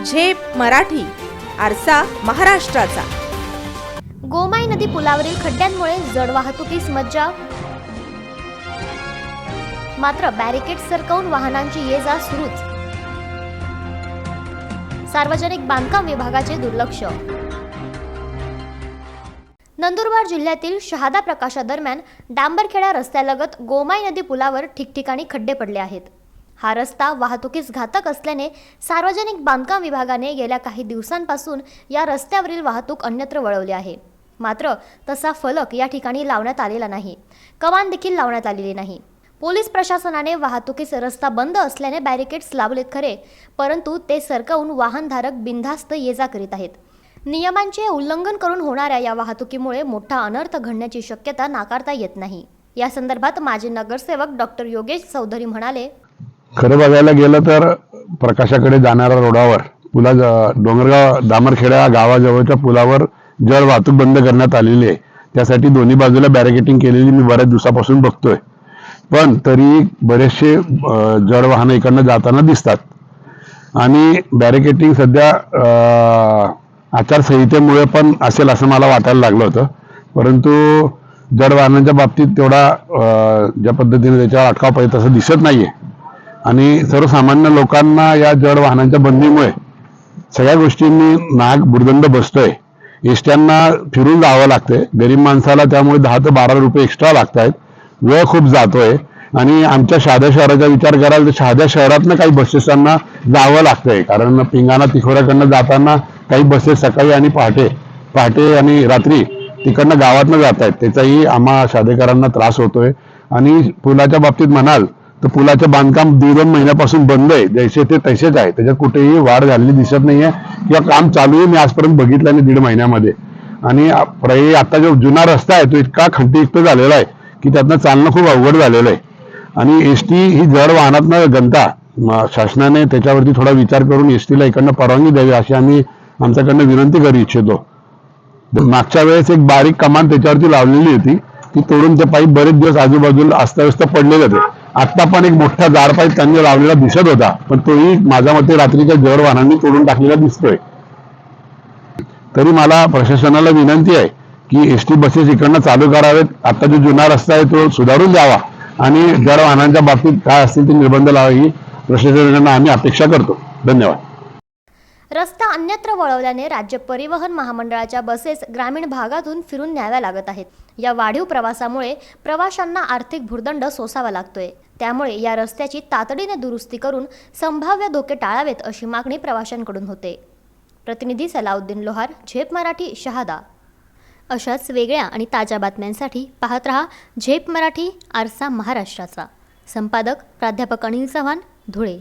झेप मराठी, आरसा महाराष्ट्राचा। गोमाई नदी पुलावरील खड्ड्यांमुळे जड वाहतुकीस मज्जाव, मात्र बॅरिकेड सरकवून वाहनांची ये-जा सुरूच। सार्वजनिक बांधकाम विभागाचे दुर्लक्ष। नंदुरबार जिल्ह्यातील शहादा प्रकाशादरम्यान डांबरखेडा रस्त्यालगत गोमाई नदी पुलावर ठिकठिकाणी खड्डे पडले आहेत। हा रस्ता वाहतुकीस घातक असल्याने सार्वजनिक बांधकाम विभागाने गेल्या काही दिवसांपासून या रस्त्यावरील वाहतूक अन्यत्र वळवली आहे। मात्र तसा फलक या ठिकाणी लावण्यात आलेला नाही, कमान देखील लावण्यात आलेली नाही। पोलीस प्रशासनाने वाहतुकीस रस्ता बंद असल्याने बॅरिकेड्स लावलेत खरे, परंतु ते सरकवून वाहनधारक बिनधास्त ये-जा करीत आहेत। नियमांचे उल्लंघन करून होणाऱ्या या वाहतुकीमुळे मोठा अनर्थ घडण्याची शक्यता नाकारता येत नाही। या संदर्भात माजी नगरसेवक डॉक्टर योगेश चौधरी म्हणाले, खरं बघायला गेलं तर प्रकाशाकडे जाणाऱ्या रोडावर डोंगरगाव दामरखेडा गावाजवळच्या पुलावर जड वाहतूक बंद करण्यात आलेली आहे। त्यासाठी दोन्ही बाजूला बॅरिकेटिंग केलेली मी बऱ्याच दिवसापासून बघतोय, पण तरी बरेचसे जड वाहन इकडनं जाताना दिसतात। आणि बॅरिकेटिंग सध्या आचारसंहितेमुळे पण असेल असं मला वाटायला लागलं होतं, परंतु जड वाहनांच्या बाबतीत तेवढा ज्या पद्धतीने त्याच्यावर अटकाव पाहिजे तसं दिसत नाहीये। आणि सर्वसामान्य लोकांना या जड वाहनांच्या बंदीमुळे सगळ्या गोष्टींनी नाक बुरदंड बसतोय। एसट्यांना फिरून जावं लागतंय, गरीब माणसाला त्यामुळे 10 ते 12 रुपये एक्स्ट्रा लागत आहेत, वेळ खूप जातोय। आणि आमच्या शहादा शहराचा विचार कराल तर शहादा शहरातनं काही बसेसांना जावं लागतंय, कारण पिंगाणा तिखोऱ्याकडनं जाताना काही बसेस सकाळी आणि पहाटे आणि रात्री तिकडनं गावातनं जात आहेत, त्याचाही आम्हा शहादेकरांना त्रास होतोय। आणि पुलाच्या बाबतीत म्हणाल तर पुलाचं बांधकाम 1.5 महिन्यापासून बंद आहे, जैसे ते तसेच आहे, त्याच्यात कुठेही वाढ झालेली दिसत नाहीये किंवा काम चालू आहे मी आजपर्यंत बघितलं नाही 1.5 महिन्यामध्ये। आणि आता जो जुना रस्ता आहे तो इतका खड्डेयुक्त झालेला आहे की त्यातनं चालणं खूप अवघड झालेलं आहे। आणि एसटी ही जड वाहनातनं जनता शासनाने त्याच्यावरती थोडा विचार करून एसटीला इकडनं परवानगी द्यावी अशी आम्ही आमच्याकडनं विनंती करू इच्छितो। मागच्या वेळेस एक बारीक कमान त्याच्यावरती लावलेली होती, ती तोडून ते पाईप बरेच दिवस आजूबाजूला अस्ताव्यस्त पडलेले होते। आता पण एक मोठा जाड पाईप त्यांनी लावलेला दिसत होता, पण तोही माझ्या मते रात्रीच्या जड वाहनांनी तोडून टाकलेला दिसतोय। तरी मला प्रशासनाला विनंती आहे की एसटी बसेस इकडनं चालू करावेत, आता जो जुना रस्ता आहे तो सुधारून द्यावा आणि जड वाहनांच्या बाबतीत काय असतील ते निर्बंध लावावे ही प्रशासनाकडून आम्ही अपेक्षा करतो। धन्यवाद। रस्ता अन्यत्र वळवल्याने राज्य परिवहन महामंडळाच्या बसेस ग्रामीण भागातून फिरून न्याव्या लागत आहेत। या वाढीव प्रवासामुळे प्रवाशांना आर्थिक भुर्दंड सोसावा लागतोय। त्यामुळे या रस्त्याची तातडीने दुरुस्ती करून संभाव्य धोके टाळावेत अशी मागणी प्रवाशांकडून होते। प्रतिनिधी सलाउद्दीन लोहार, झेप मराठी, शहादा। अशाच वेगळ्या आणि ताज्या बातम्यांसाठी पाहत रहा झेप मराठी, आरसा महाराष्ट्राचा। संपादक प्राध्यापक अनिल चव्हाण, धुळे।